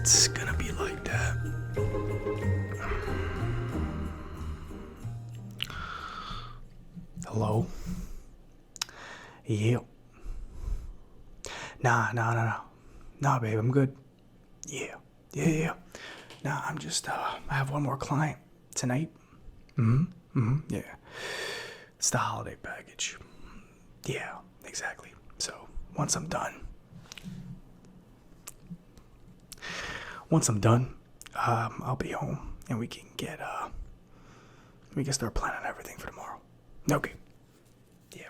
It's gonna be like that. Hello? Yeah. Nah. Nah, babe, I'm good. Yeah. Nah, I'm just, I have one more client tonight. Yeah. It's the holiday package. Yeah, exactly. So, once I'm done, I'll be home and we can start planning everything for tomorrow. Okay. Yeah.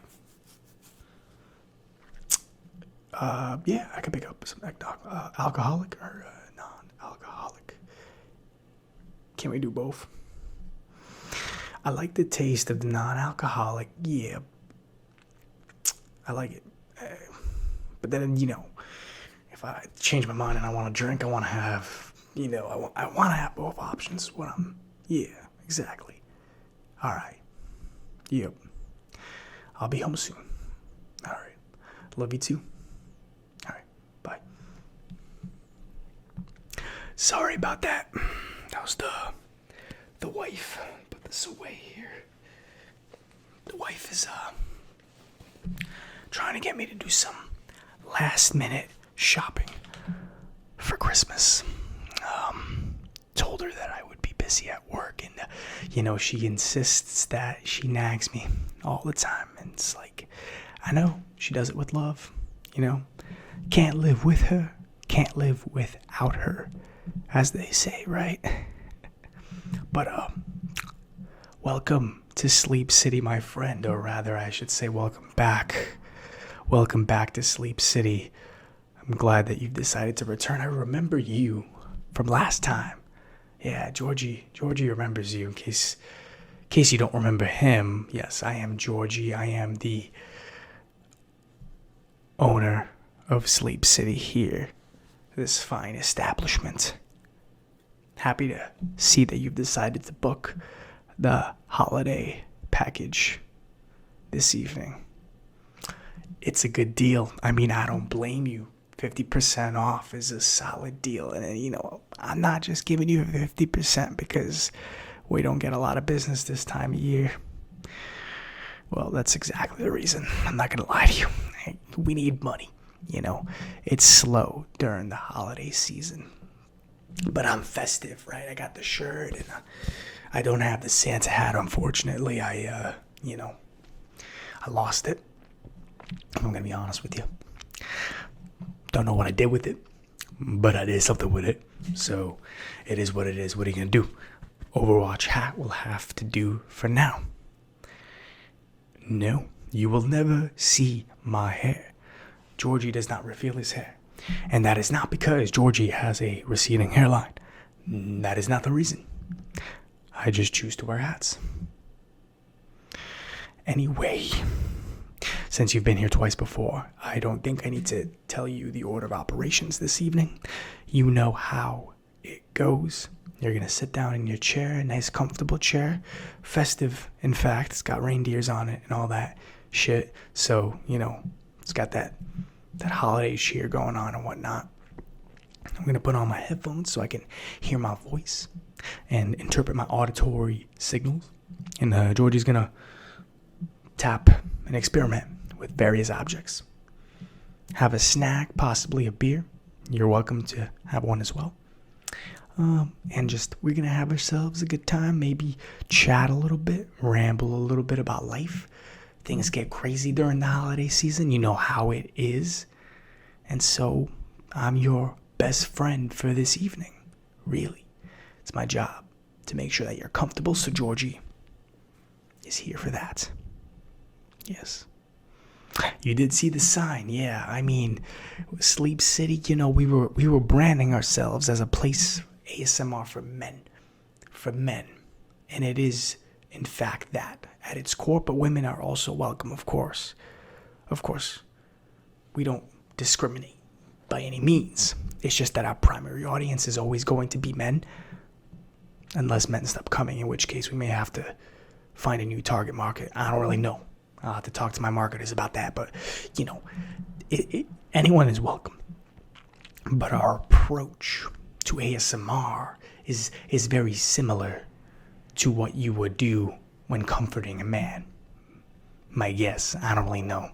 Yeah, I could pick up some eggnog. Alcoholic or non-alcoholic? Can we do both? I like the taste of the non-alcoholic. Yeah. I like it. But then, if I change my mind and I want to drink, I want to have, I want to have both options when yeah, exactly. All right. Yep. I'll be home soon. All right. Love you too. All right. Bye. Sorry about that. That was the wife. Put this away here. The wife is trying to get me to do some last minute shopping for Christmas. Told her that I would be busy at work, and she insists that she nags me all the time, and it's like, I know she does it with love. Can't live with her, can't live without her, as they say, right? But welcome to Sleep City, my friend, or rather I should say welcome back to Sleep City. I'm glad that you've decided to return. I remember you from last time. Yeah, Georgie remembers you. In case you don't remember him, yes, I am Georgie. I am the owner of Sleep City here, this fine establishment. Happy to see that you've decided to book the holiday package this evening. It's a good deal. I mean, I don't blame you. 50% off is a solid deal. And, I'm not just giving you 50% because we don't get a lot of business this time of year. Well, that's exactly the reason. I'm not going to lie to you. We need money. It's slow during the holiday season. But I'm festive, right? I got the shirt and I don't have the Santa hat, unfortunately. I lost it. I'm going to be honest with you. Don't know what I did with it, but I did something with it. So it is what it is. What are you going to do? Overwatch hat will have to do for now. No, you will never see my hair. Georgie does not reveal his hair. And that is not because Georgie has a receding hairline. That is not the reason. I just choose to wear hats. Anyway, since you've been here twice before, I don't think I need to tell you the order of operations this evening. You know how it goes. You're going to sit down in your chair, a nice comfortable chair. Festive, in fact. It's got reindeers on it and all that shit. So, it's got that holiday cheer going on and whatnot. I'm going to put on my headphones so I can hear my voice and interpret my auditory signals. And Georgie's going to tap and experiment with various objects. Have a snack, possibly a beer. You're welcome to have one as well. And we're going to have ourselves a good time. Maybe chat a little bit, ramble a little bit about life. Things get crazy during the holiday season. You know how it is. And so I'm your best friend for this evening. Really. It's my job to make sure that you're comfortable. So Georgie is here for that. Yes. You did see the sign. Yeah. I mean, Sleep City, we were branding ourselves as a place ASMR for men. For men. And it is, in fact, that at its core, but women are also welcome, of course. Of course, we don't discriminate by any means. It's just that our primary audience is always going to be men, unless men stop coming, in which case we may have to find a new target market. I don't really know. I'll have to talk to my marketers about that, but, anyone is welcome. But our approach to ASMR is very similar to what you would do when comforting a man. My guess, I don't really know.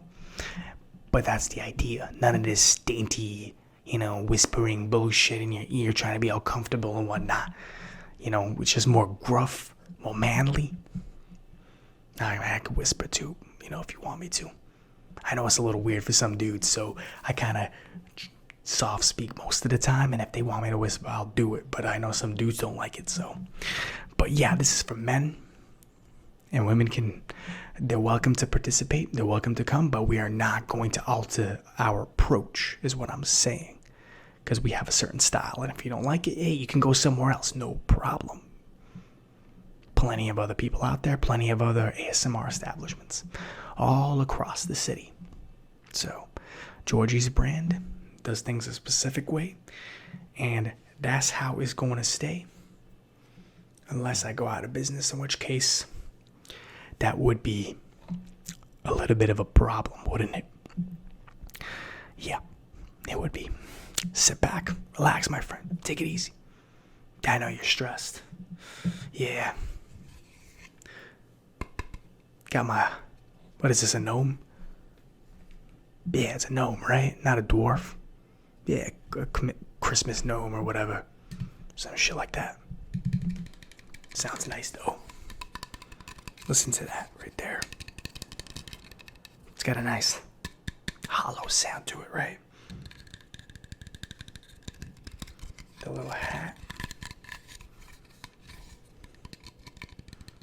But that's the idea. None of this dainty, whispering bullshit in your ear trying to be all comfortable and whatnot. Which is more gruff, more manly. I could whisper too, if you want me to. I know it's a little weird for some dudes, so I kind of soft speak most of the time, and if they want me to whisper, I'll do it. But I know some dudes don't like it, so. But yeah, this is for men, and women they're welcome to participate, they're welcome to come, but we are not going to alter our approach, is what I'm saying. Because we have a certain style, and if you don't like it, hey, you can go somewhere else, no problem. Plenty of other people out there, plenty of other ASMR establishments all across the city. So, Georgie's brand does things a specific way, and that's how it's going to stay. Unless I go out of business, in which case that would be a little bit of a problem, wouldn't it? Yeah, it would be. Sit back, relax, my friend. Take it easy. I know you're stressed. Yeah. Got my, what is this, a gnome? Yeah, it's a gnome, right? Not a dwarf. Yeah, a Christmas gnome or whatever. Some shit like that. Sounds nice, though. Listen to that right there. It's got a nice hollow sound to it, right? The little hat.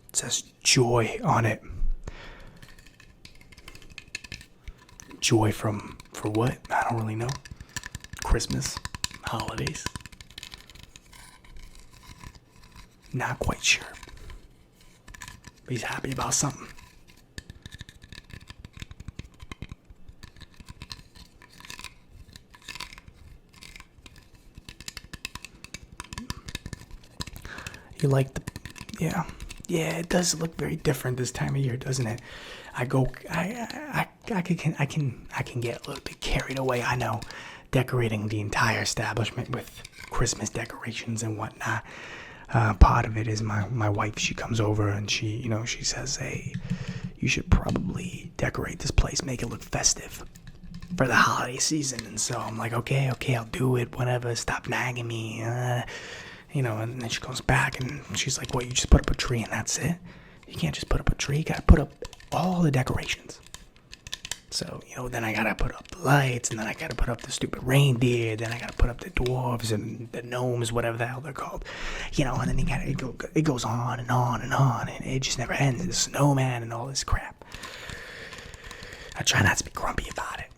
It says joy on it. Joy for what? I don't really know. Christmas, holidays. Not quite sure. But he's happy about something. You like the, yeah, it does look very different this time of year, doesn't it? I can get a little bit carried away. I know, decorating the entire establishment with Christmas decorations and whatnot. Part of it is my wife. She comes over and she says, "Hey, you should probably decorate this place, make it look festive for the holiday season." And so I'm like, okay, I'll do it. Whatever. Stop nagging me. And then she comes back and she's like, "What? You just put up a tree and that's it? You can't just put up a tree. You gotta put up all the decorations." So, then I gotta put up the lights, and then I gotta put up the stupid reindeer, then I gotta put up the dwarves and the gnomes, whatever the hell they're called. And then it goes on and on and on, and it just never ends. The snowman and all this crap. I try not to be grumpy about it.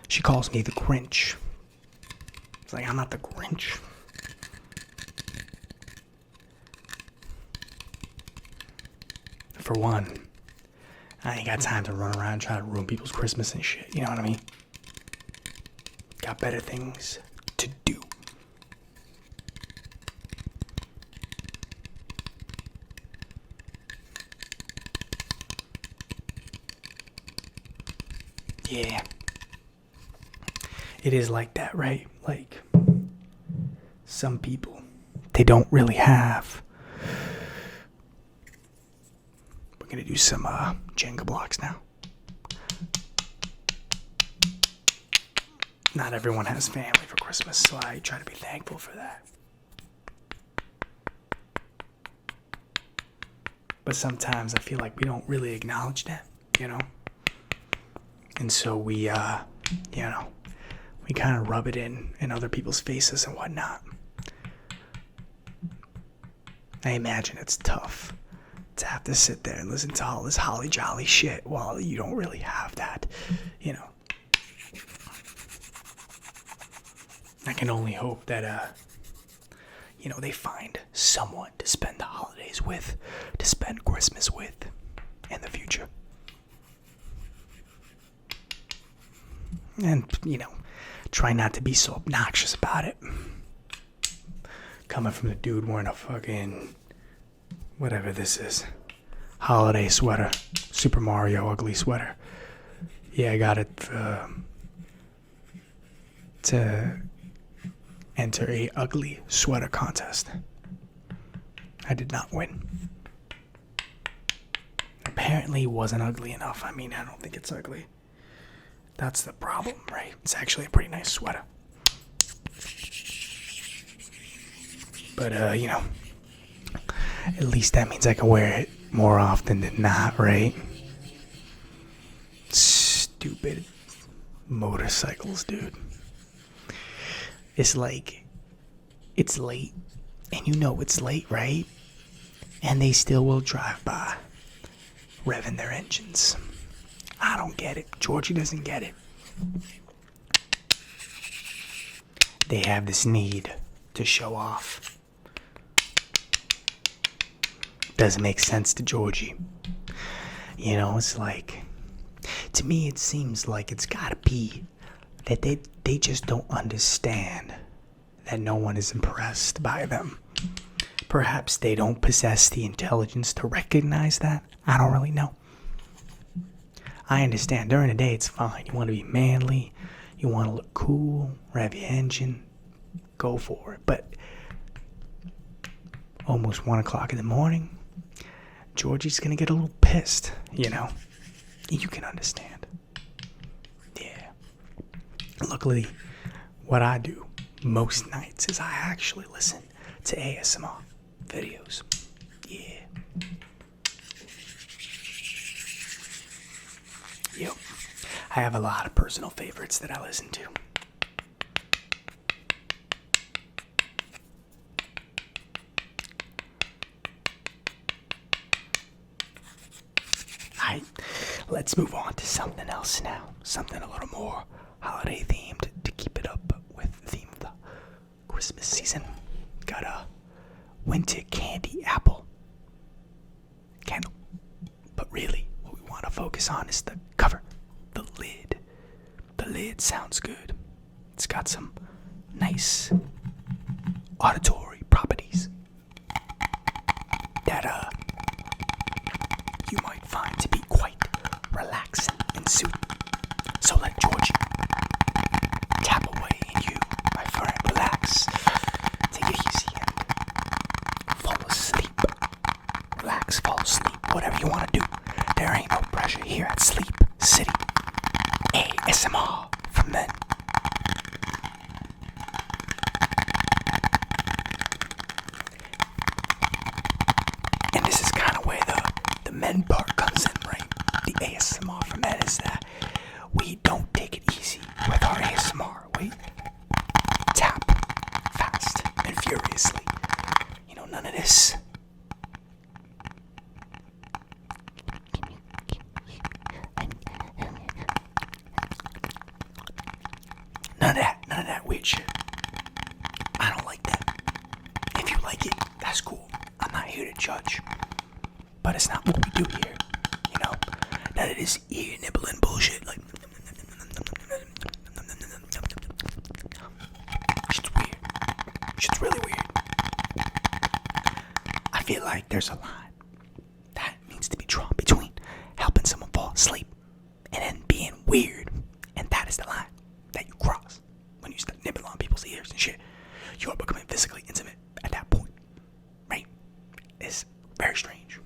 She calls me the Grinch. It's like, I'm not the Grinch. For one, I ain't got time to run around and try to ruin people's Christmas and shit. You know what I mean? Got better things to do. Yeah. It is like that, right? Like, some people, they don't really have. We're gonna do some Jenga blocks now. Not everyone has family for Christmas, so I try to be thankful for that. But sometimes I feel like we don't really acknowledge that, And so we kind of rub it in other people's faces and whatnot. I imagine it's tough to have to sit there and listen to all this holly jolly shit while you don't really have that, I can only hope that, they find someone to spend the holidays with, to spend Christmas with in the future. And, try not to be so obnoxious about it. Coming from the dude wearing a fucking, whatever this is, holiday sweater, Super Mario ugly sweater. Yeah, I got it to enter a ugly sweater contest. I did not win. Apparently it wasn't ugly enough. I mean, I don't think it's ugly. That's the problem, right? It's actually a pretty nice sweater. But, at least that means I can wear it more often than not, right? Stupid motorcycles, dude. It's like, it's late, and you know it's late, right? And they still will drive by, revving their engines. I don't get it. Georgie doesn't get it. They have this need to show off. Doesn't make sense to Georgie. You know, it's like, to me it seems like it's gotta be that they just don't understand that no one is impressed by them. Perhaps they don't possess the intelligence to recognize that. I don't really know. I understand during the day it's fine. You want to be manly, you want to look cool, rev your engine, go for it. But almost 1 o'clock in the morning, Georgie's gonna get a little pissed, you know. You can understand. Yeah. Luckily, what I do most nights is I actually listen to ASMR videos. Yeah. Yep. I have a lot of personal favorites that I listen to. Let's move on to something else now. Something a little more holiday themed to keep it up with the theme of the Christmas season. Got a winter candy apple candle. But really, what we want to focus on is the cover, the lid. The lid sounds good. It's got some nice auditory properties that you might find to be quite relaxing and soothing. So let Georgie tap away and you, my friend, relax. Take it easy and fall asleep. Relax, fall asleep, whatever you want to do. There ain't no pressure here at Sleep City. ASMR for men. And this is kind of where the men part comes in, right? The ASMR for men is that we don't take it easy with our ASMR. We tap fast and furiously. You know, none of this. None of that weird shit. I don't like that. If you like it, that's cool. I'm not here to judge. But it's not what we do here. You know? None of this ear nibbling bullshit. Like, shit's weird. Shit's really weird. I feel like there's a line that needs to be drawn between helping someone fall asleep and then being weird. And that is the line that you cross when you start nibbling on people's ears and shit. You are becoming physically intimate at that point. Right? It's very strange.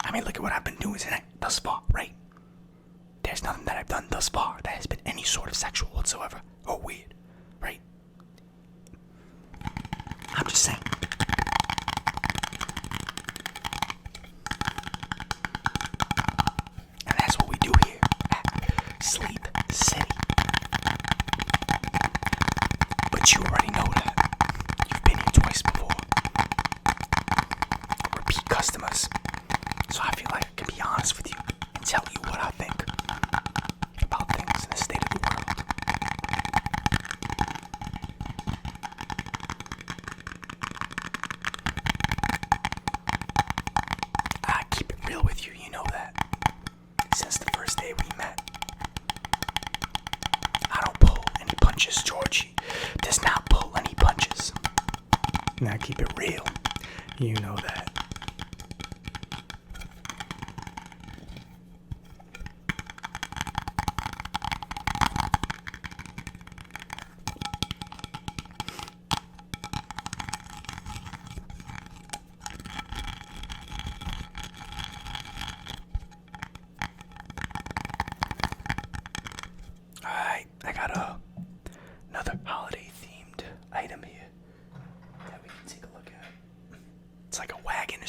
I mean, look at what I've been doing tonight thus far, right? There's nothing that I've done thus far that has been any sort of sexual whatsoever or weird, right? I'm just saying. And that's what we do here at Sleep City. But you already know that. You've been here twice before. Repeat customers. So I feel like I can be honest with you and tell you what I think about things in the state of the world. I keep it real with you, you know that. Since the first day we met, I don't pull any punches. Georgie does not pull any punches. Now keep it real, you know that.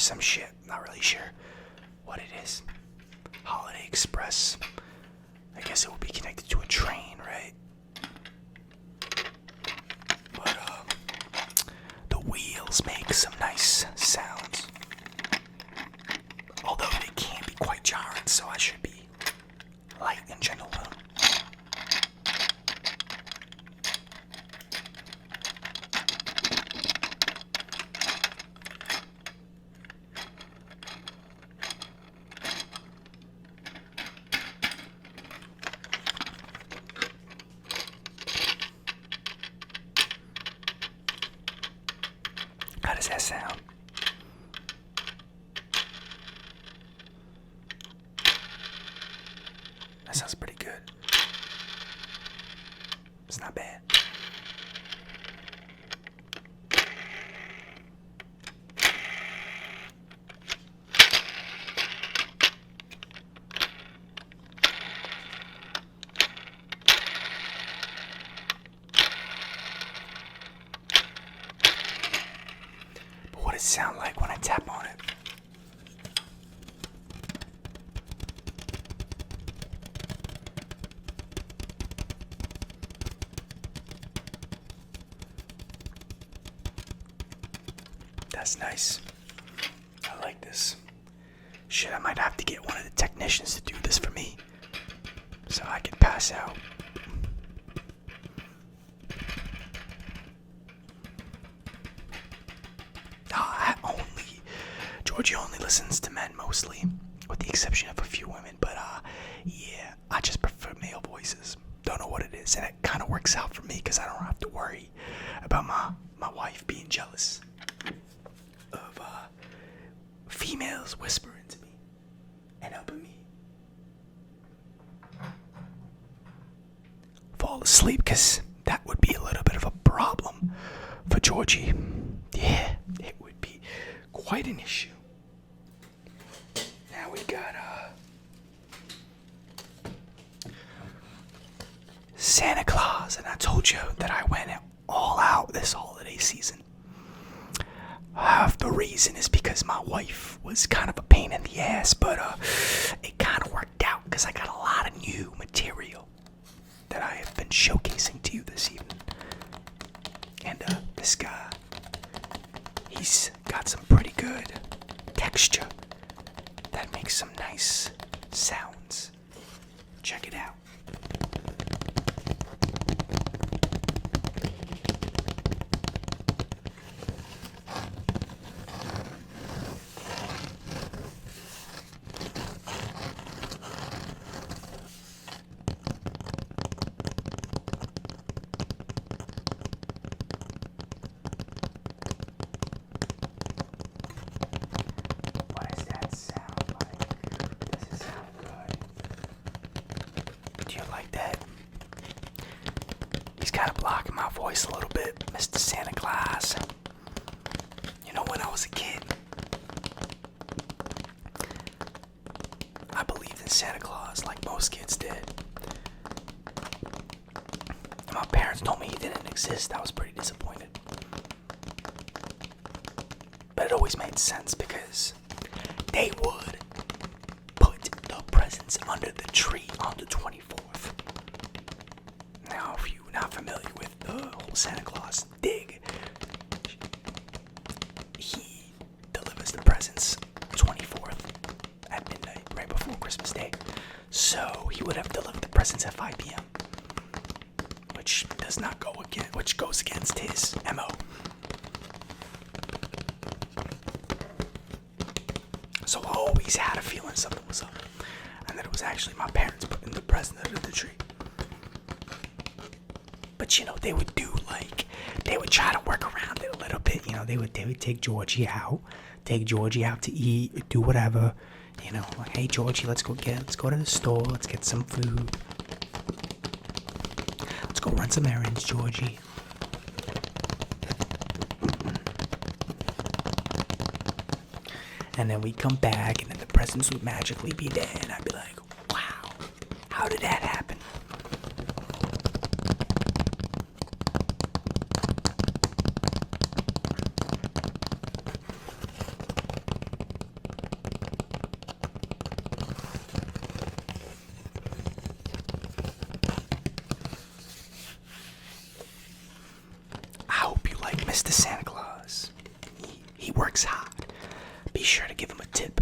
some shit. Not really sure what it is. Holiday Express. I guess it will be connected to a train, right? But the wheels make some nice sounds. Although they can be quite jarring, so I should be light and gentle with them. How does that sound? That sounds pretty good. It's not bad. But what does it sound like when I tap on it? That's nice. I like this. Shit, I might have to get one of the technicians to do this for me so I can pass out. Georgie only listens to men mostly, with the exception of a few women, but yeah, I just prefer male voices. Don't know what it is, and it kind of works out for me because I don't have to worry about my wife being jealous of females whispering to me and helping me fall asleep, because that would be a little bit of a problem for Georgie. Yeah, it would be quite an issue. Now we got Santa Claus, and I told you that I went all out this holiday season. Half the reason is because my wife was kind of a pain in the ass, but it kind of worked out because I got a lot of new material that I have been showcasing to you this evening. And this guy, he's got some pretty good texture that makes some nice sounds. Check it out. Kind of blocking my voice a little bit, Mr. Santa Claus. You know, when I was a kid, I believed in Santa Claus like most kids did. And my parents told me he didn't exist. I was pretty disappointed. But it always made sense because they would put the presents under the tree on the 24th. Now, if you're not familiar with the whole Santa Claus dig, he delivers the presents 24th at midnight, right before Christmas Day. So he would have delivered the presents at 5 p.m., which goes against his MO. So I always had a feeling something was up, and that it was actually my parents putting the present under the tree. But you know, they would try to work around it a little bit. You know, they would take Georgie out to eat, do whatever. You know, like, hey Georgie, let's go to the store, let's get some food. Let's go run some errands, Georgie. And then we'd come back, and then the presents would magically be there, and I'd be like, wow, how did that happen? He works hard. Be sure to give him a tip.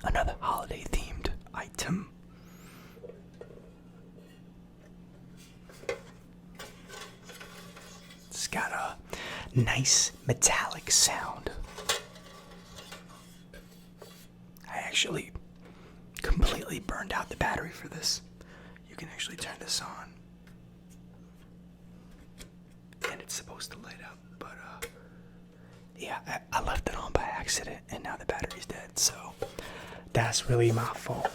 Another holiday-themed item. It's got a nice metallic sound. I actually completely burned out the battery for this. You can actually turn this on. And it's supposed to light up, but yeah, I left it on by accident and now the battery's dead, so that's really my fault.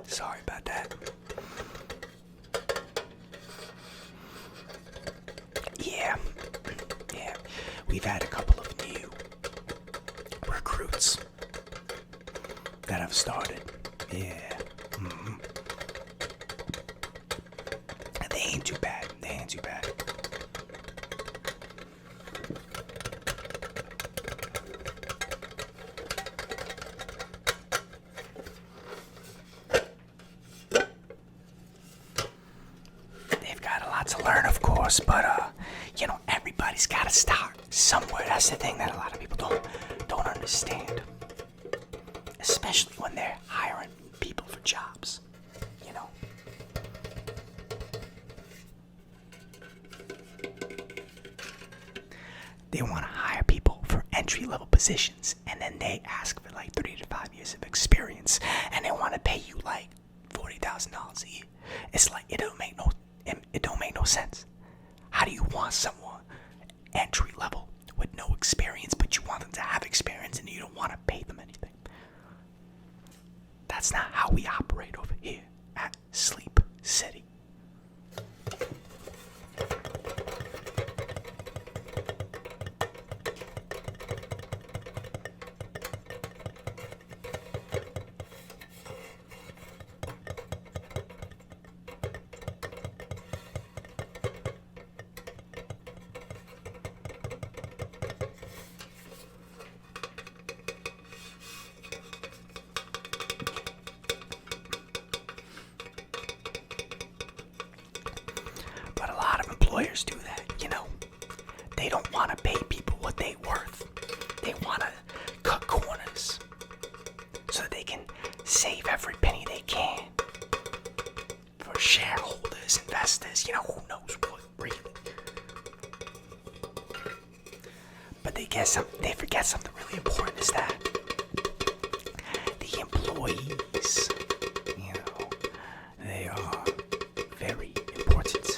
Sorry about that. Yeah. We've had a couple of new recruits that have started. Yeah. They ain't too bad. To learn, of course, but everybody's got to start somewhere. That's the thing that a lot of people don't understand, especially when they're hiring people for jobs. They want to hire people for entry-level positions, and then they ask for like 3 to 5 years of experience, and they want to pay you like $40,000 a year. It's like it don't make no sense. How do you want someone entry level with no experience, but you want them to have experience and you don't want to pay them anything? That's not how we operate over here at Sleep City. Employers do that, They don't want to pay people what they're worth. They want to cut corners so that they can save every penny they can for shareholders, investors, who knows what, really. But they forget something really important, is that the employees, they are very important.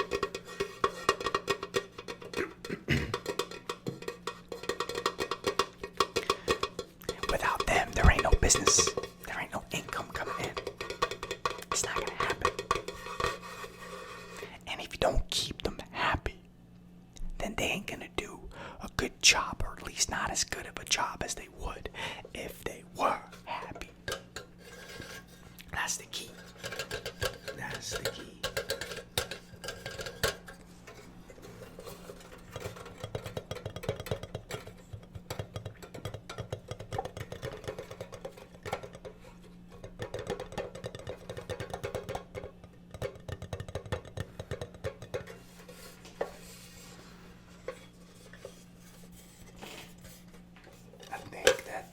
Without them, there ain't no business. There ain't no income coming in. It's not gonna happen. And if you don't keep them happy, then they ain't gonna do a good job, or at least not as good of a job as they would if they were happy. That's the key. That's the key.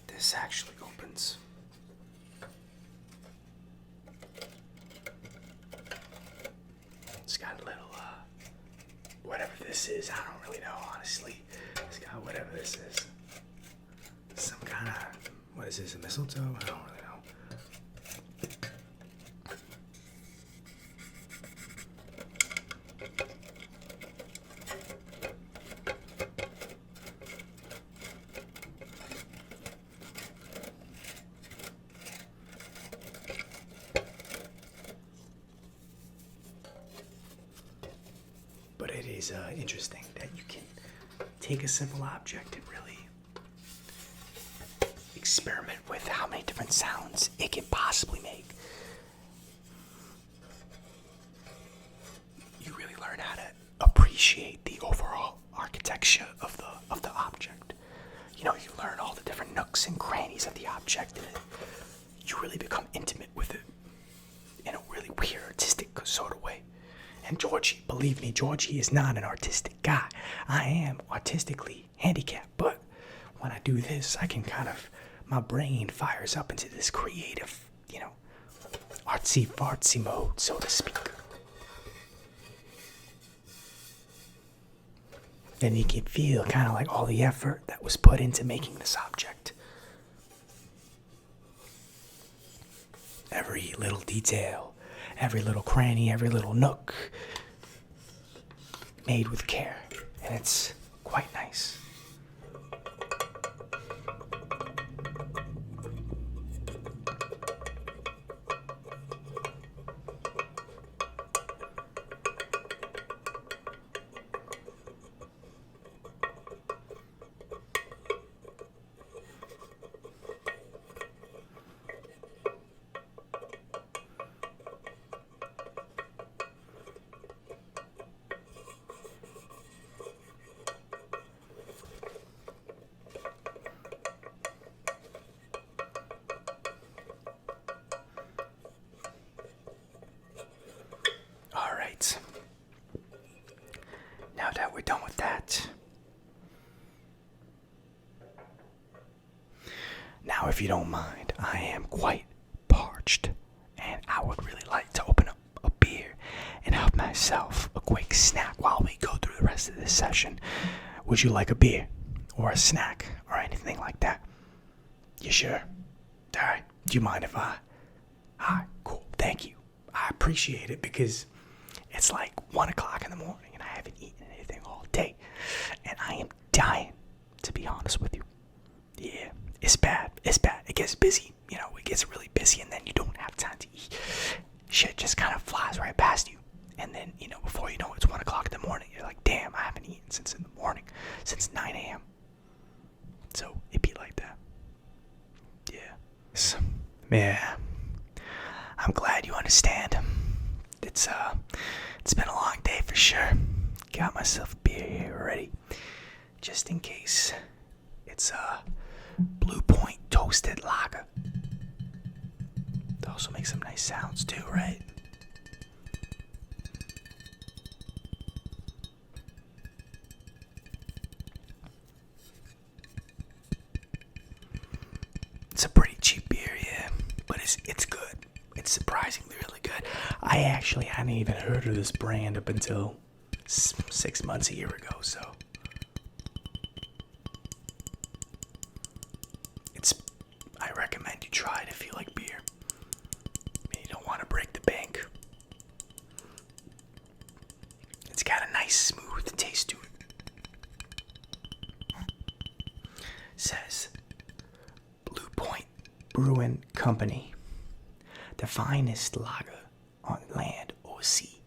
This actually opens. It's got a little, whatever this is, I don't really know, honestly. It's got whatever this is. Some kind of, what is this, a mistletoe? I don't really know. is interesting that you can take a simple object and really experiment with how many different sounds it can possibly make. You really learn how to appreciate the overall architecture of the object. You know, you learn all the different nooks and crannies of the object, and you really become intimate with it in a really weird, artistic sort of way. And Georgie, believe me, Georgie is not an artistic guy. I am artistically handicapped, but when I do this, I can my brain fires up into this creative, artsy-fartsy mode, so to speak. Then you can feel kind of like all the effort that was put into making this object. Every little detail, every little cranny, every little nook, made with care, and it's quite nice. Now that we're done with that, now if you don't mind, I am quite parched, and I would really like to open up a beer and have myself a quick snack while we go through the rest of this session. Would you like a beer or a snack or anything like that? You sure? Alright, do you mind if Alright, cool, thank you. I appreciate it because it's like 1 o'clock in the morning and I haven't eaten anything all day. And I am dying, to be honest with you. Yeah, it's bad. It gets busy. It gets really busy and then you don't have time to eat. Shit just kind of flies right past you. And then, before you know it, it's 1 o'clock in the morning. You're like, damn, I haven't eaten since in the morning. Since 9 a.m. So, it be like that. Yeah. Yeah. I'm glad you understand. It's been a long day for sure. Got myself a beer here already, just in case. It's a Blue Point toasted lager. It also makes some nice sounds too, right? It's a pretty cheap beer, yeah, but it's good. It's surprisingly really good. I actually hadn't even heard of this brand up until 6 months, a year ago, so I recommend you try it if you like beer. You don't want to break the bank. It's got a nice smooth taste to it. Says Blue Point Brewing Company, the finest lager on land or sea,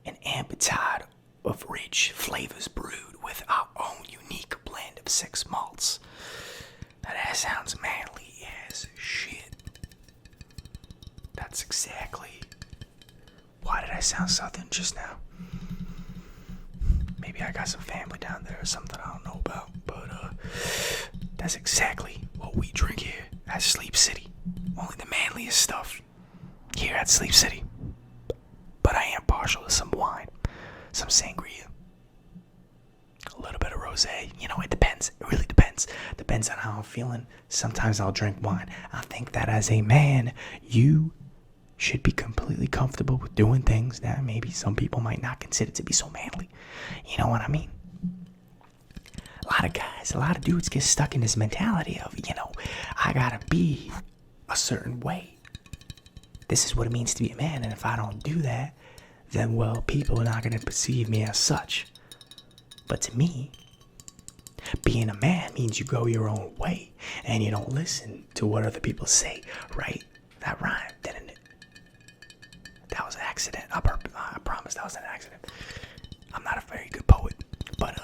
an amber-tide of rich flavors brewed with our own unique blend of 6 malts. Now that sounds manly as shit. That's exactly. Why did I sound southern just now? Maybe I got some family down there or something I don't know about, but that's exactly what we drink here at Sleep City. Only the manliest stuff here at Sleep City. But I am partial to some wine, some sangria, a little bit of rosé. It depends. It really depends. Depends on how I'm feeling. Sometimes I'll drink wine. I think that as a man, you should be completely comfortable with doing things that maybe some people might not consider to be so manly. You know what I mean? A lot of dudes get stuck in this mentality of, I gotta be a certain way. This is what it means to be a man, and if I don't do that, then, well, people are not gonna perceive me as such. But to me, being a man means you go your own way, and you don't listen to what other people say, right? That rhymed, didn't it? That was an accident. I promise that was an accident. I'm not a very good poet, but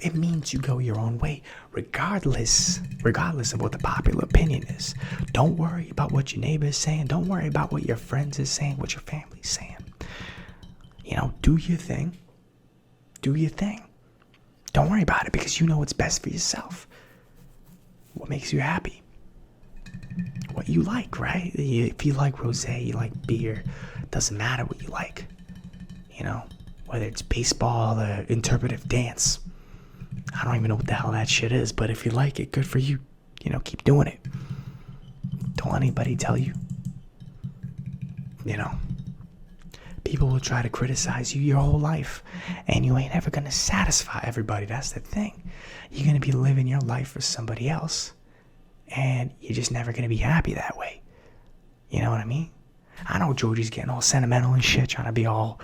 it means you go your own way, regardless of what the popular opinion is. Don't worry about what your neighbor is saying. Don't worry about what your friends is saying, what your family's saying. Do your thing. Do your thing. Don't worry about it because you know what's best for yourself. What makes you happy? What you like, right? If you like rosé, you like beer, doesn't matter what you like. Whether it's baseball or interpretive dance. I don't even know what the hell that shit is, but if you like it, good for you. Keep doing it. Don't let anybody tell you. People will try to criticize you your whole life, and you ain't ever gonna satisfy everybody. That's the thing. You're gonna be living your life for somebody else, and you're just never gonna be happy that way. You know what I mean? I know Georgie's getting all sentimental and shit, trying to be all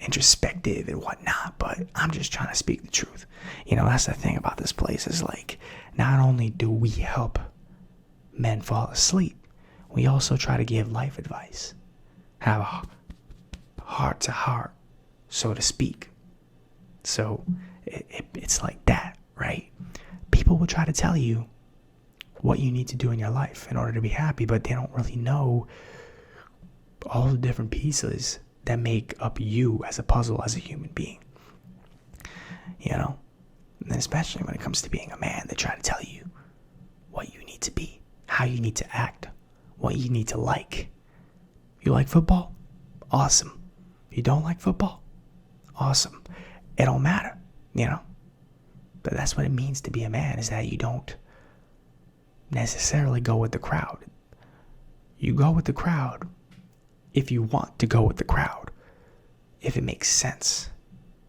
introspective and whatnot, but I'm just trying to speak the truth. That's the thing about this place is like, not only do we help men fall asleep, we also try to give life advice. Have a heart to heart, so to speak. So it's like that, right? People will try to tell you what you need to do in your life in order to be happy, but they don't really know all the different pieces that make up you as a puzzle as a human being. And especially when it comes to being a man, they try to tell you what you need to be, how you need to act, what you need to like. You like football? Awesome. You don't like football? Awesome. It don't matter, But that's what it means to be a man, is that you don't necessarily go with the crowd. You go with the crowd if you want to go with the crowd, if it makes sense.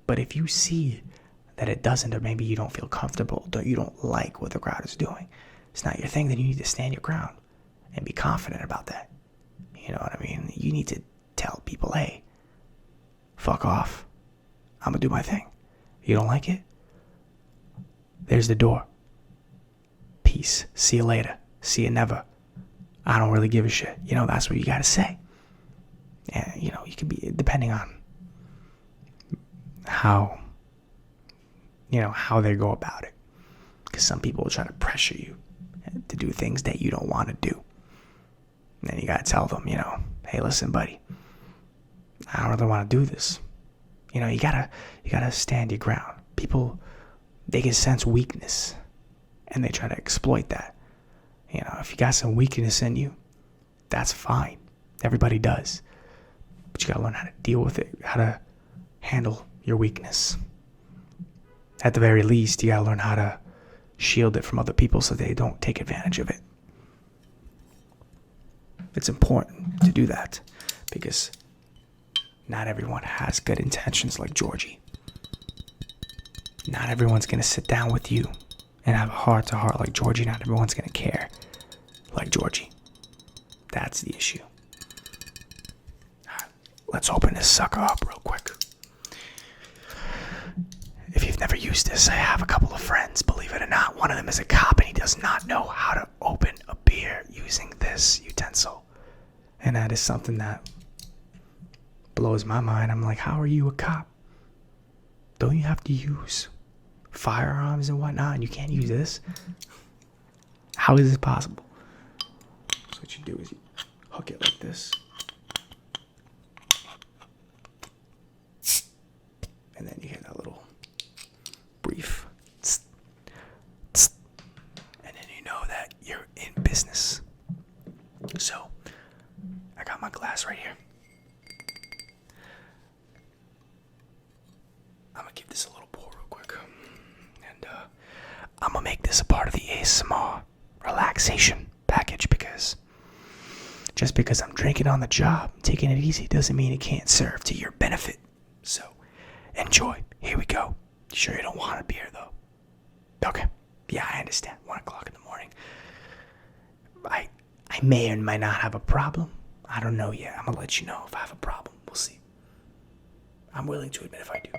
But if you see that it doesn't, or maybe you don't feel comfortable, or you don't like what the crowd is doing, it's not your thing, then you need to stand your ground and be confident about that. You know what I mean? You need to tell people, hey, fuck off. I'm gonna do my thing. You don't like it? There's the door. Peace. See you later. See you never. I don't really give a shit. That's what you gotta say. And, you can be, depending on how they go about it. Because some people will try to pressure you to do things that you don't want to do. And then you gotta tell them, hey, listen, buddy, I don't really want to do this. You gotta stand your ground. People, they can sense weakness, and they try to exploit that. If you got some weakness in you, that's fine. Everybody does. But you gotta learn how to deal with it, how to handle your weakness. At the very least, you gotta learn how to shield it from other people so they don't take advantage of it. It's important to do that because not everyone has good intentions like Georgie. Not everyone's gonna sit down with you and have a heart to heart like Georgie. Not everyone's gonna care like Georgie. That's the issue. Let's open this sucker up real quick. If you've never used this, I have a couple of friends, believe it or not. One of them is a cop and he does not know how to open a beer using this utensil. And that is something that blows my mind. I'm like, how are you a cop? Don't you have to use firearms and whatnot and you can't use this? How is this possible? So what you do is you hook it like this. And then you hear that little brief tss, tss, and then you know that you're in business. So I got my glass right here. I'm gonna give this a little pour real quick, and I'm gonna make this a part of the ASMR relaxation package because just because I'm drinking on the job, taking it easy, doesn't mean it can't serve to your benefit. So enjoy. Here we go. You sure you don't want a beer though? Okay. Yeah, I understand. 1 o'clock in the morning. I may or may not have a problem. I don't know yet. I'm gonna let you know if I have a problem. We'll see. I'm willing to admit if I do.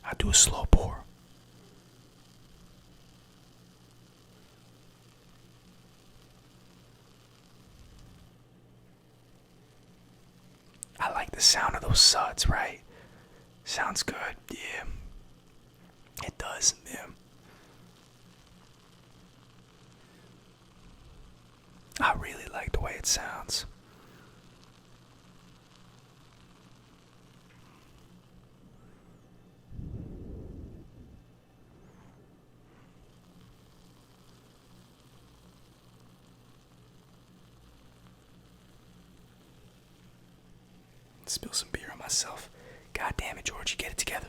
I do a slow pour. the sound of those suds, right? Sounds good. Yeah. It does. Yeah. I really like the way it sounds. Spill some beer on myself. God damn it, Georgie, get it together.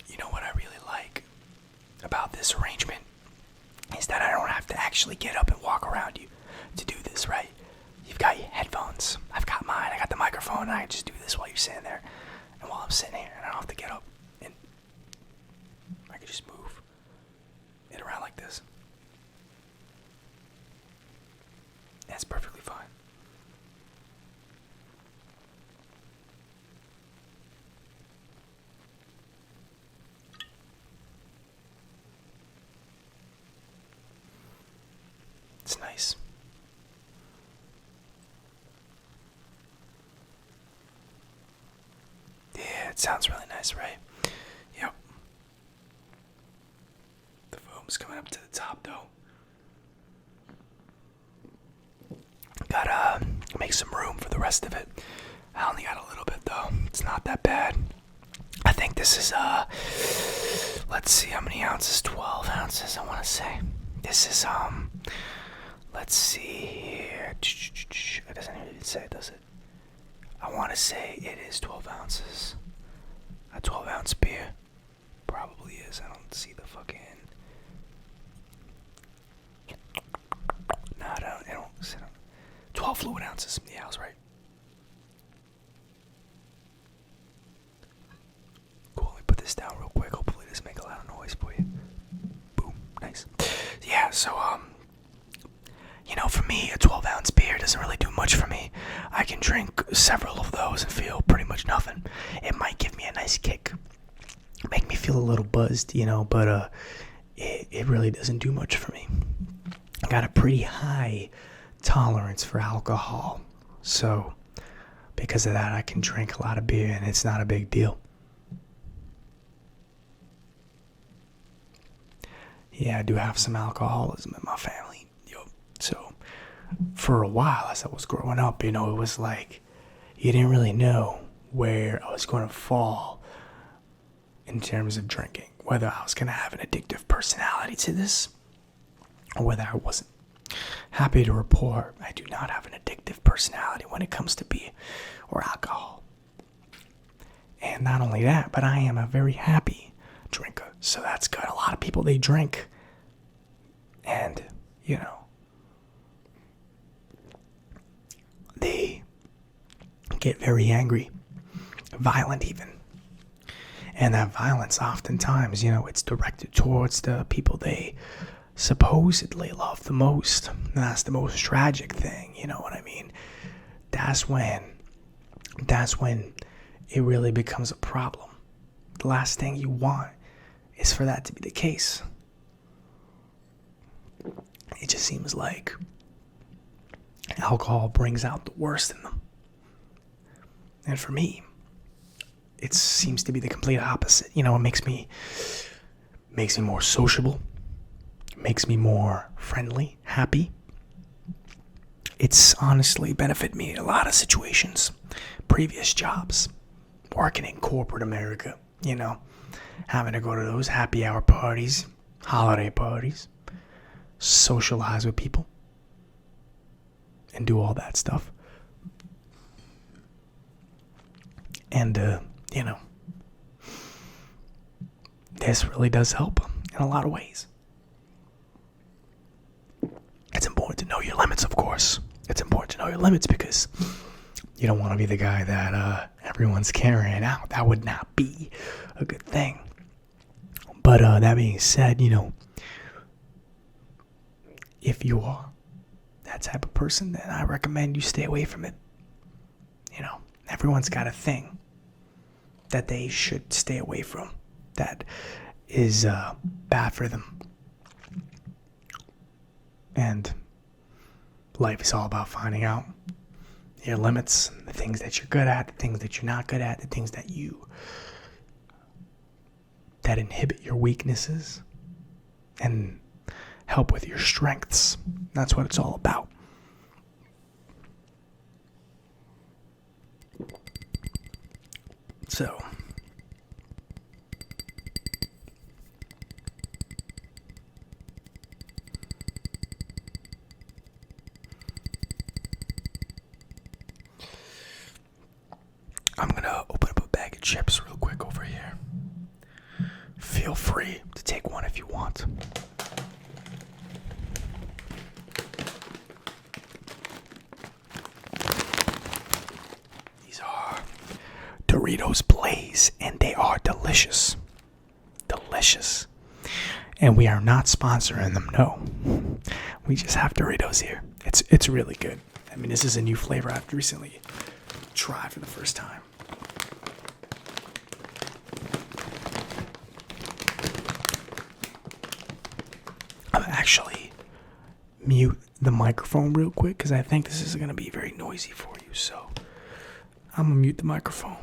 You know what I really like about this arrangement is that I don't have to actually get up and walk around you to do this, right? You've got your headphones. I've got mine. I got the microphone, and I just do this while you're sitting there. And while I'm sitting here, and I don't have to get up, and I can just move it around like this. That's perfectly fine. It's nice. Yeah, it sounds really nice, right? Yep. The foam's coming up to the top, though. Gotta make some room for the rest of it. I only got a little bit, though. It's not that bad. I think this is, let's see, how many ounces? 12 ounces, I want to say. This is, let's see here. It doesn't even say, does it? I want to say it is 12 ounces. A 12 ounce beer. Probably is. I don't see the fucking... No, I don't. 12 fluid ounces. Yeah, I was right. Cool, let me put this down real quick. Hopefully this make a lot of noise for you. Boom. Nice. Yeah, so, you know, for me, a 12 ounce beer doesn't really do much for me. I can drink several of those and feel pretty much nothing. It might give me a nice kick, make me feel a little buzzed, you know, but it really doesn't do much for me. I got a pretty high tolerance for alcohol, so because of that, I can drink a lot of beer and it's not a big deal. Yeah, I do have some alcoholism in my family. So for a while, as I was growing up, you know, it was like you didn't really know where I was going to fall in terms of drinking, whether I was going to have an addictive personality to this or whether I wasn't. Happy to report I do not have an addictive personality when it comes to beer or alcohol. And not only that, but I am a very happy drinker, so that's good. A lot of people, they drink and, you know, they get very angry, violent even. And that violence oftentimes, you know, it's directed towards the people they supposedly love the most. And that's the most tragic thing, you know what I mean? That's when it really becomes a problem. The last thing you want is for that to be the case. It just seems like alcohol brings out the worst in them. And for me, it seems to be the complete opposite. You know, it makes me more sociable, makes me more friendly, happy. It's honestly benefited me in a lot of situations. Previous jobs, working in corporate America, you know, having to go to those happy hour parties, holiday parties, socialize with people, and do all that stuff. And, you know, this really does help in a lot of ways. It's important to know your limits, of course. It's important to know your limits because you don't want to be the guy that everyone's carrying out. That would not be a good thing. But that being said, you know, if you are that type of person, then I recommend you stay away from it. Everyone's got a thing that they should stay away from that is bad for them. And life is all about finding out your limits, the things that you're good at, the things that you're not good at, the things that inhibit your weaknesses and help with your strengths. That's what it's all about. So, I'm going to open up a bag of chips real quick over here. Feel free to take one if you want. These are Doritos Blaze, and they are delicious. Delicious. And we are not sponsoring them, no. We just have Doritos here. It's really good. I mean, this is a new flavor I've recently tried for the first time. I'm actually mute the microphone real quick because I think this is going to be very noisy for you. So I'm going to mute the microphone.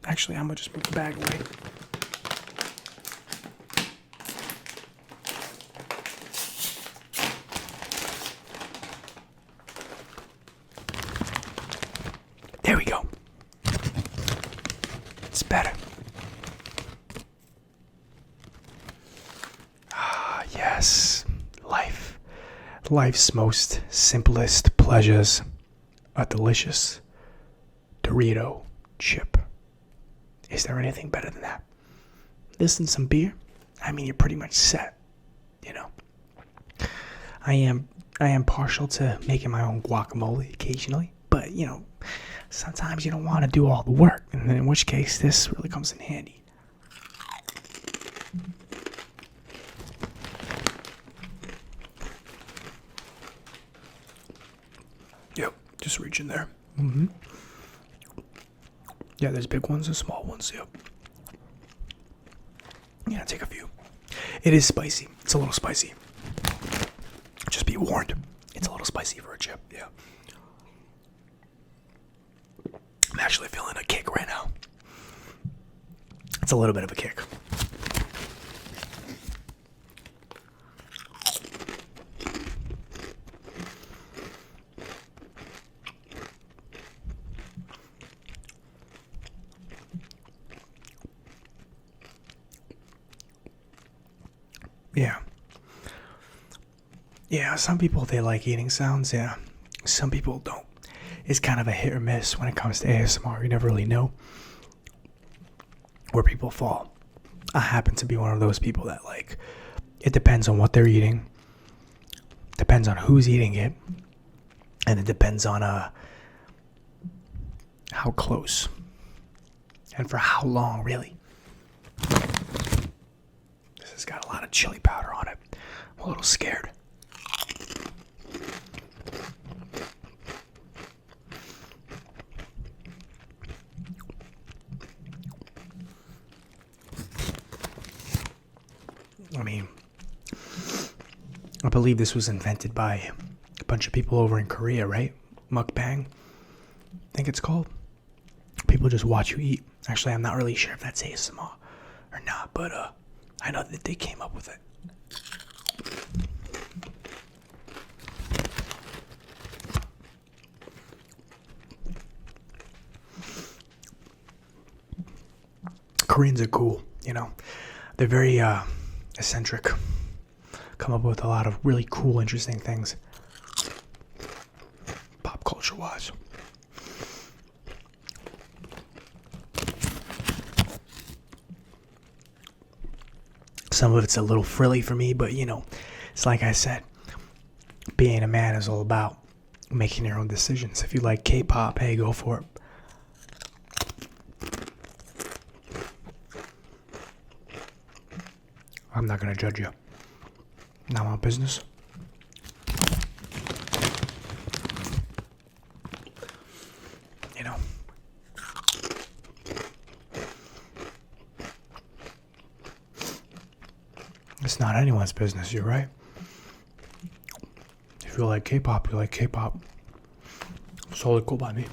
Actually, I'm going to just move the bag away. There we go. It's better. Ah, yes. Life's most simplest pleasures, a delicious Dorito chip. Is there anything better than that? This and some beer? I mean, you're pretty much set, I am partial to making my own guacamole occasionally, but, sometimes you don't want to do all the work, and in which case this really comes in handy. Yep, just reach in there. Mm-hmm. Yeah, there's big ones and small ones, yep. Yeah, take a few. It is spicy. It's a little spicy. Just be warned. It's a little spicy for a chip, yeah. I'm actually feeling a kick right now. It's a little bit of a kick. Yeah. Yeah, some people, they like eating sounds, yeah. Some people don't. It's kind of a hit or miss when it comes to ASMR. You never really know where people fall. I happen to be one of those people that, it depends on what they're eating, depends on who's eating it, and it depends on how close and for how long, really. This has got a lot of chili powder on it. I'm a little scared. I mean, I believe this was invented by a bunch of people over in Korea, right? Mukbang, I think it's called. People just watch you eat. Actually, I'm not really sure if that's ASMR or not, but I know that they came up with it. Koreans are cool, They're very eccentric. Come up with a lot of really cool, interesting things. Pop culture wise. Some of it's a little frilly for me, but it's like I said, being a man is all about making your own decisions. If you like K-pop, hey, go for it. I'm not gonna judge you. Not my business. It's not anyone's business, you're right. If you like K-pop, you like K-pop. It's totally cool by me.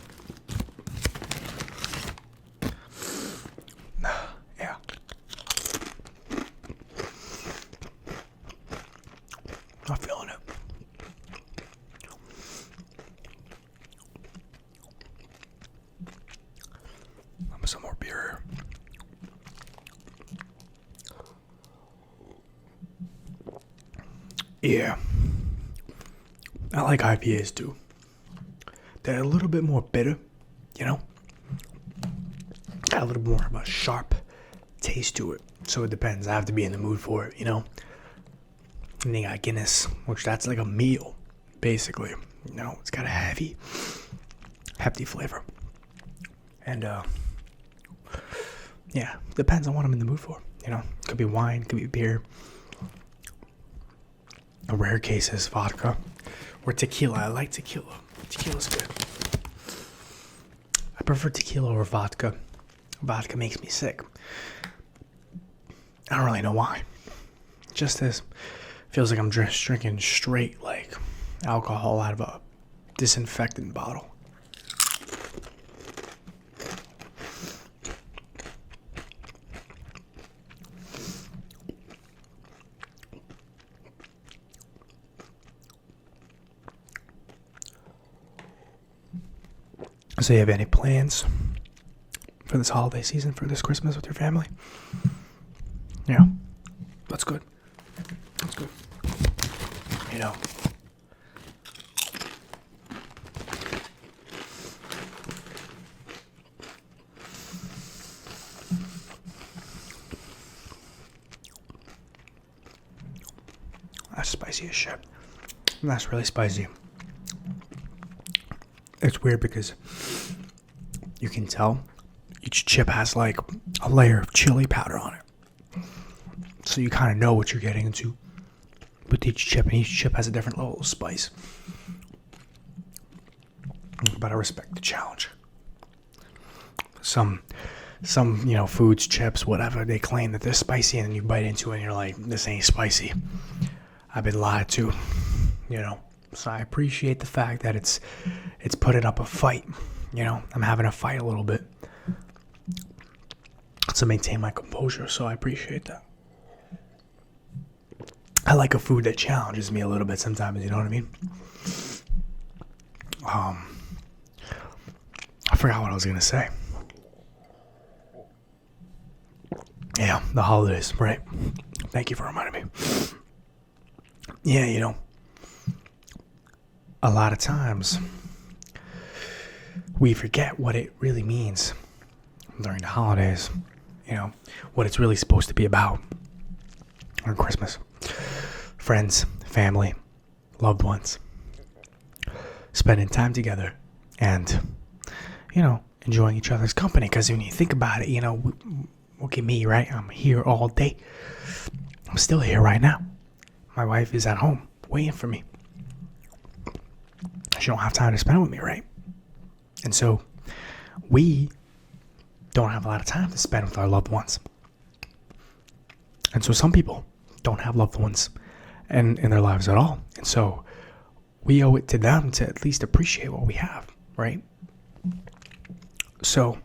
Yeah. Not feeling it. Some more beer. Yeah. I like IPAs too. They're a little bit more bitter, you know? Got a little more of a sharp taste to it. So it depends. I have to be in the mood for it, you know? And they got Guinness, which that's like a meal, basically. You know, it's got a hefty flavor. And, yeah, depends on what I'm in the mood for, you know? Could be wine, could be beer. In rare cases, vodka. Or tequila. I like tequila. Tequila's good. I prefer tequila over vodka. Vodka makes me sick. I don't really know why. Just this feels like I'm just drinking straight like alcohol out of a disinfectant bottle. So you have any plans for this holiday season, for this Christmas with your family? Yeah, that's good. That's good. You know, that's spicy as shit. That's really spicy. It's weird because you can tell each chip has like a layer of chili powder on it. So you kind of know what you're getting into with each chip, and each chip has a different level of spice. But I respect the challenge. Some foods, chips, whatever, they claim that they're spicy, and then you bite into it and you're like, this ain't spicy. I've been lied to, you know. So I appreciate the fact that it's putting up a fight. You know, I'm having a fight a little bit to maintain my composure, so I appreciate that. I like a food that challenges me a little bit sometimes, you know what I mean? I forgot what I was going to say. Yeah, the holidays, right? Thank you for reminding me. Yeah, you know, a lot of times we forget what it really means during the holidays, you know, what it's really supposed to be about on Christmas. Friends, family, loved ones, spending time together and, you know, enjoying each other's company. Because when you think about it, you know, look at me, right? I'm here all day. I'm still here right now. My wife is at home waiting for me. She don't have time to spend with me, right? And so we don't have a lot of time to spend with our loved ones. And so some people don't have loved ones in their lives at all. And so we owe it to them to at least appreciate what we have, right? So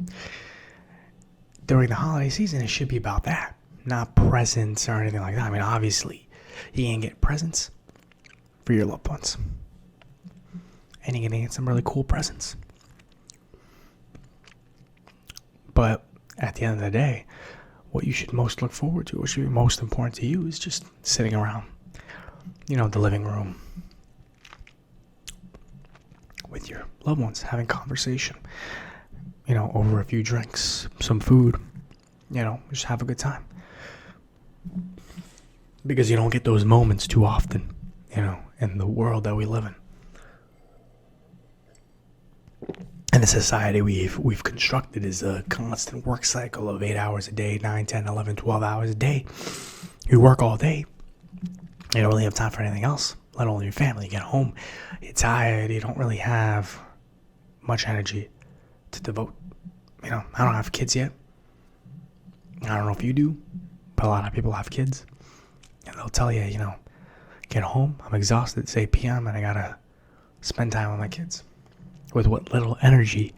during the holiday season, it should be about that, not presents or anything like that. I mean, obviously, you can get presents for your loved ones. And you're going to get some really cool presents. But at the end of the day, what you should most look forward to, what should be most important to you, is just sitting around, you know, the living room with your loved ones, having conversation, you know, over a few drinks, some food, you know, just have a good time. Because you don't get those moments too often, you know, in the world that we live in. And the society we've constructed is a constant work cycle of 8 hours a day, 9, 10, 11, 12 hours a day. You work all day. You don't really have time for anything else, let alone your family. You get home, you're tired, you don't really have much energy to devote. You know, I don't have kids yet. I don't know if you do, but a lot of people have kids. And I'll tell you, get home, I'm exhausted, it's 8 p.m., and I gotta spend time with my kids with what little energy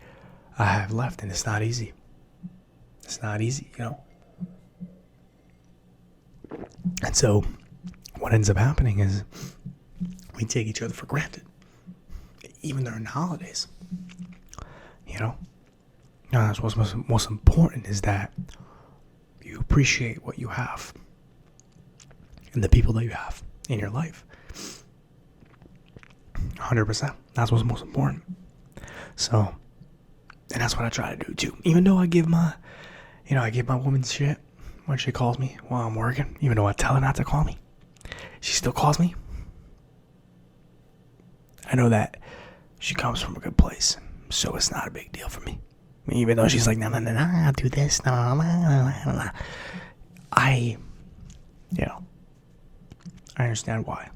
I have left, and it's not easy. It's not easy, And so what ends up happening is we take each other for granted, even during the holidays. That's what's most important, is that you appreciate what you have and the people that you have in your life. 100%. That's what's most important. So, and that's what I try to do too. Even though I give my woman shit when she calls me while I'm working, even though I tell her not to call me, she still calls me. I know that she comes from a good place, so it's not a big deal for me. Even though she's like, no, I'll do this, no. I understand why.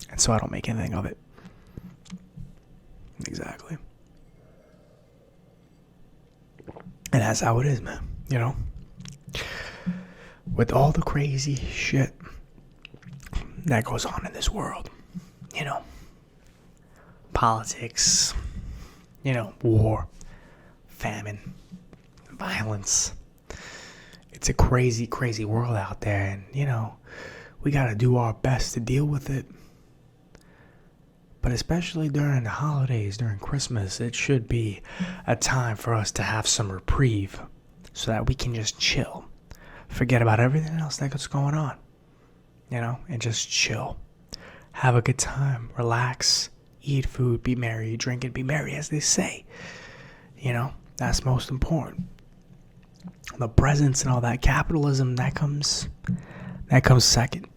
And so I don't make anything of it. Exactly. And that's how it is, man. With all the crazy shit that goes on in this world, politics, war, famine, violence. It's a crazy, crazy world out there, and, we got to do our best to deal with it. But especially during the holidays, during Christmas, it should be a time for us to have some reprieve so that we can just chill. Forget about everything else that's going on, and just chill. Have a good time, relax, eat food, be merry, drink and be merry, as they say. That's most important. The presents and all that capitalism, that comes second.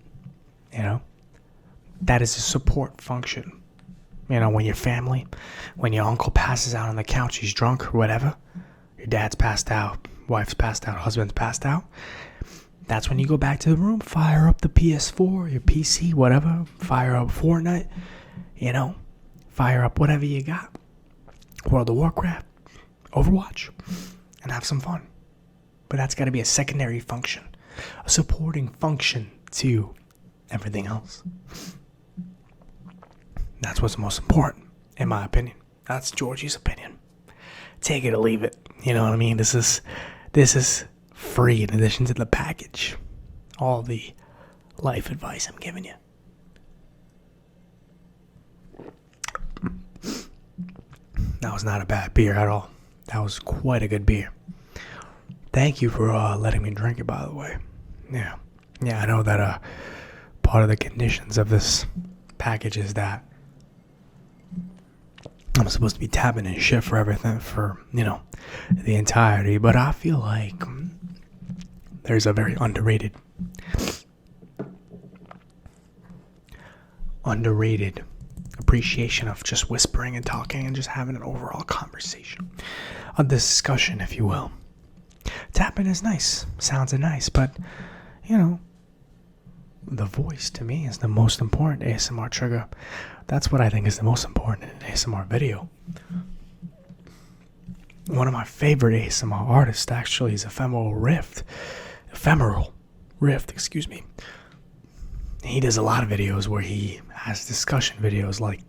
That is a support function. When your family, when your uncle passes out on the couch, he's drunk or whatever, your dad's passed out, wife's passed out, husband's passed out, that's when you go back to the room, fire up the PS4, your PC, whatever, fire up Fortnite, fire up whatever you got, World of Warcraft, Overwatch, and have some fun. But that's got to be a secondary function, a supporting function to everything else. That's what's most important, in my opinion. That's Georgie's opinion. Take it or leave it. You know what I mean? This is free in addition to the package. All the life advice I'm giving you. That was not a bad beer at all. That was quite a good beer. Thank you for letting me drink it, by the way. Yeah, I know that part of the conditions of this package is that I'm supposed to be tapping in shit for everything, for, the entirety. But I feel like there's a very underrated appreciation of just whispering and talking and just having an overall conversation. A discussion, if you will. Tapping is nice. Sounds are nice. But, the voice to me is the most important ASMR trigger. That's what I think is the most important in an ASMR video. One of my favorite ASMR artists actually is Ephemeral Rift. He does a lot of videos where he has discussion videos like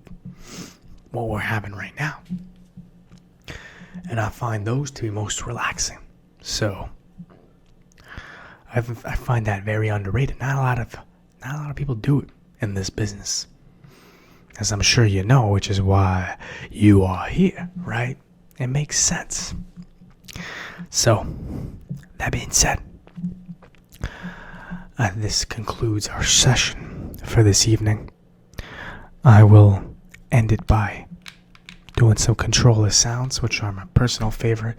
what we're having right now. And I find those to be most relaxing. So I find that very underrated. Not a lot of people do it in this business, as I'm sure you know, which is why you are here, right? It makes sense. So, that being said, this concludes our session for this evening. I will end it by doing some controller sounds, which are my personal favorite.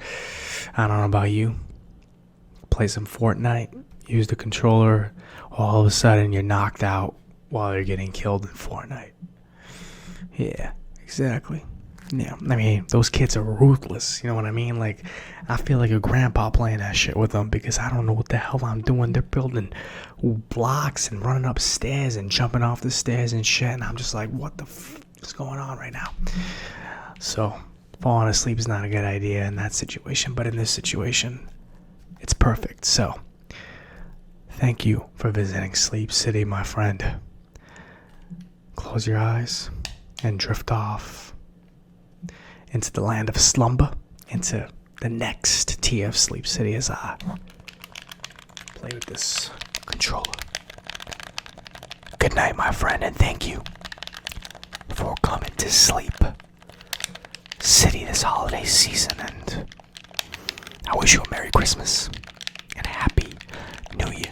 I don't know about you. Play some Fortnite, use the controller, all of a sudden you're knocked out while you're getting killed in Fortnite. Yeah, exactly. Yeah, I mean, those kids are ruthless, you know what I mean? Like, I feel like a grandpa playing that shit with them because I don't know what the hell I'm doing. They're building blocks and running upstairs and jumping off the stairs and shit, and I'm just like, what the is going on right now? So, falling asleep is not a good idea in that situation, but in this situation, it's perfect. So, Thank you for visiting Sleep City, my friend. Close your eyes and drift off into the land of slumber, into the next tier of Sleep City as I play with this controller. Good night, my friend, and thank you for coming to Sleep City this holiday season, and I wish you a Merry Christmas and a Happy New Year.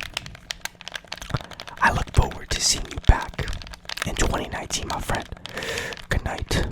I look forward to seeing you back in 2019, my friend. Good night.